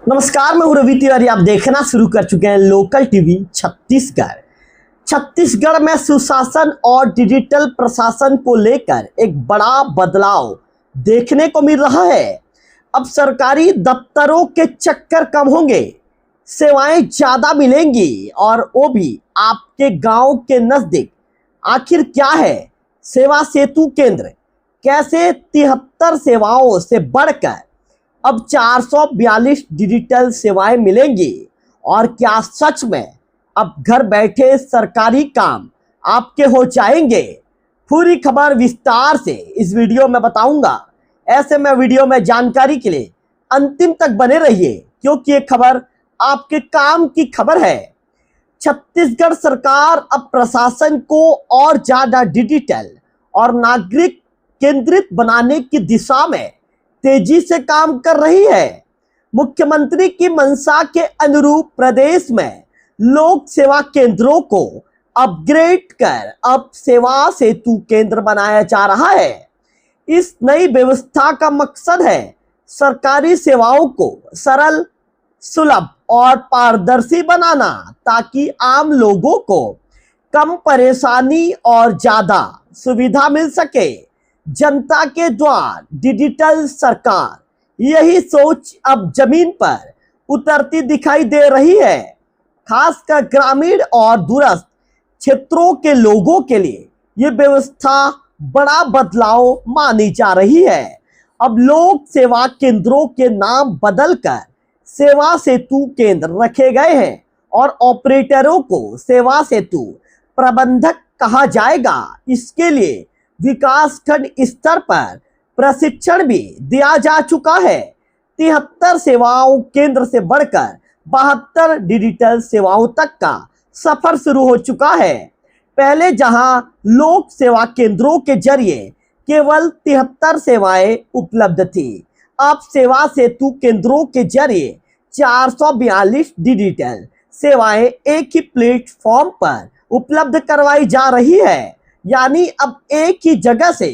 नमस्कार, मैं हूं रवि तिवारी। आप देखना शुरू कर चुके हैं लोकल टीवी छत्तीसगढ़। छत्तीसगढ़ में सुशासन और डिजिटल प्रशासन को लेकर एक बड़ा बदलाव देखने को मिल रहा है। अब सरकारी दफ्तरों के चक्कर कम होंगे, सेवाएं ज्यादा मिलेंगी और वो भी आपके गांव के नजदीक। आखिर क्या है सेवा सेतु केंद्र? कैसे 73 सेवाओं से बढ़कर अब 442 डिजिटल सेवाएं मिलेंगी? और क्या सच में अब घर बैठे सरकारी काम आपके हो जाएंगे? पूरी खबर विस्तार से इस वीडियो में बताऊंगा। ऐसे में वीडियो में जानकारी के लिए अंतिम तक बने रहिए, क्योंकि ये खबर आपके काम की खबर है। छत्तीसगढ़ सरकार अब प्रशासन को और ज्यादा डिजिटल और नागरिक केंद्रित बनाने की दिशा में तेजी से काम कर रही है। मुख्यमंत्री की मंशा के अनुरूप प्रदेश में लोक सेवा केंद्रों को अपग्रेड कर अब सेवा सेतु केंद्र बनाया जा रहा है। इस नई व्यवस्था का मकसद है सरकारी सेवाओं को सरल, सुलभ और पारदर्शी बनाना, ताकि आम लोगों को कम परेशानी और ज्यादा सुविधा मिल सके। जनता के द्वार डिजिटल सरकार, यही सोच अब जमीन पर उतरती दिखाई दे रही है। खासकर ग्रामीण और दूरस्थ क्षेत्रों के लोगों के लिए ये व्यवस्था बड़ा बदलाव मानी जा रही है। अब लोक सेवा केंद्रों के नाम बदलकर सेवा सेतु केंद्र रखे गए हैं और ऑपरेटरों को सेवा सेतु प्रबंधक कहा जाएगा। इसके लिए विकासखंड स्तर पर प्रशिक्षण भी दिया जा चुका है। 73 सेवाओं केंद्र से बढ़कर 72 डिजिटल सेवाओं तक का सफर शुरू हो चुका है। पहले जहां लोक सेवा केंद्रों के जरिए केवल 73 सेवाएं उपलब्ध थी, अब सेवा सेतु केंद्रों के जरिए 442 डिजिटल सेवाएं एक ही प्लेटफॉर्म पर उपलब्ध करवाई जा रही है। यानी अब एक ही जगह से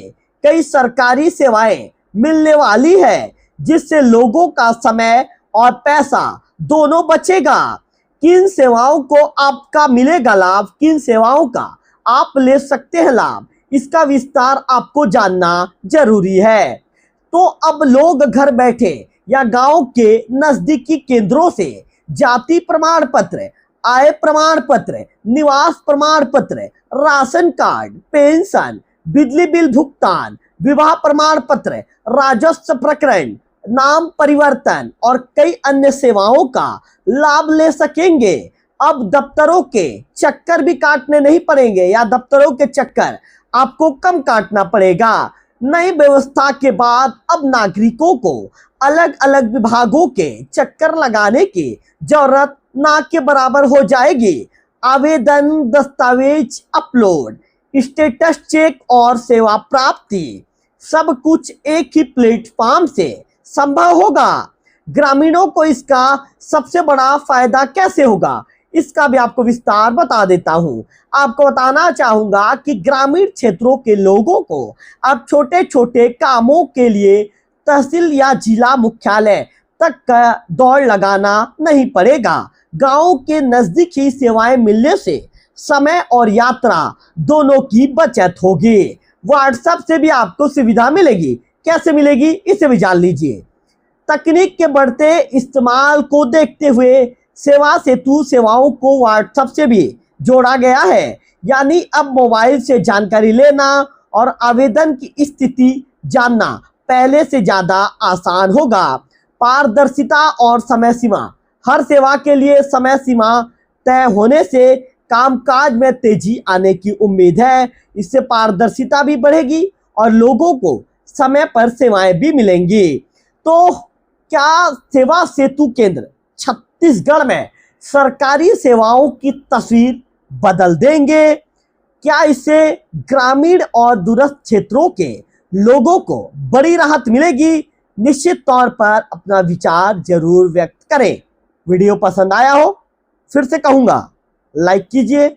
कई सरकारी सेवाएं मिलने वाली है, जिससे लोगों का समय और पैसा दोनों बचेगा। किन सेवाओं को आपका मिलेगा लाभ, किन सेवाओं का आप ले सकते हैं लाभ, इसका विस्तार आपको जानना जरूरी है। तो अब लोग घर बैठे या गांव के नजदीकी केंद्रों से जाति प्रमाण पत्र, आय प्रमाण पत्र, निवास प्रमाण पत्र, राशन कार्ड, पेंशन, बिजली बिल भुगतान, विवाह प्रमाण पत्र, राजस्व प्रकरण, नाम परिवर्तन और कई अन्य सेवाओं का लाभ ले सकेंगे। अब दफ्तरों के चक्कर भी काटने नहीं पड़ेंगे, या दफ्तरों के चक्कर आपको कम काटना पड़ेगा। नई व्यवस्था के बाद अब नागरिकों को अलग अलग विभागों के चक्कर लगाने की जरूरत ना के बराबर हो जाएगी। आवेदन, दस्तावेज अपलोड, स्टेटस चेक और सेवा प्राप्ति, सब कुछ एक ही प्लेटफॉर्म से संभव होगा। ग्रामीणों को इसका सबसे बड़ा फायदा कैसे होगा, इसका भी आपको विस्तार बता देता हूं। आपको बताना चाहूंगा कि ग्रामीण क्षेत्रों के लोगों को अब छोटे छोटे कामों के लिए तहसील या जिला मुख्यालय तक का दौड़ लगाना नहीं पड़ेगा। गांव के नजदीक ही सेवाएं मिलने से समय और यात्रा दोनों की बचत होगी। व्हाट्सएप से भी आपको सुविधा मिलेगी। कैसे मिलेगी, इसे भी जान लीजिए। तकनीक के बढ़ते इस्तेमाल को देखते हुए सेवा सेतु सेवाओं को व्हाट्सएप से भी जोड़ा गया है। यानी अब मोबाइल से जानकारी लेना और आवेदन की स्थिति जानना पहले से ज्यादा आसान होगा। पारदर्शिता और समय सीमा, हर सेवा के लिए समय सीमा तय होने से कामकाज में तेजी आने की उम्मीद है। इससे पारदर्शिता भी बढ़ेगी और लोगों को समय पर सेवाएं भी मिलेंगी। तो क्या सेवा सेतु केंद्र छत्तीसगढ़ में सरकारी सेवाओं की तस्वीर बदल देंगे? क्या इससे ग्रामीण और दूरस्थ क्षेत्रों के लोगों को बड़ी राहत मिलेगी? निश्चित तौर पर अपना विचार जरूर व्यक्त करें। वीडियो पसंद आया हो, फिर से कहूंगा, लाइक कीजिए,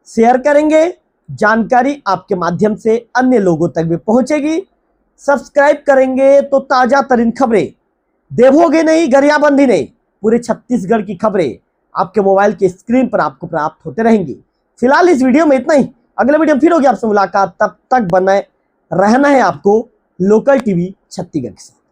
शेयर करेंगे, जानकारी आपके माध्यम से अन्य लोगों तक भी पहुंचेगी। सब्सक्राइब करेंगे तो ताजा तरीन खबरें देवोगे नहीं, गरियाबंदी नहीं, पूरे छत्तीसगढ़ की खबरें आपके मोबाइल की स्क्रीन पर आपको प्राप्त होते रहेंगी। फिलहाल इस वीडियो में इतना ही। अगले वीडियो में फिर होगी आपसे मुलाकात, तब तक बने रहना है आपको लोकल टीवी छत्तीसगढ़ के साथ।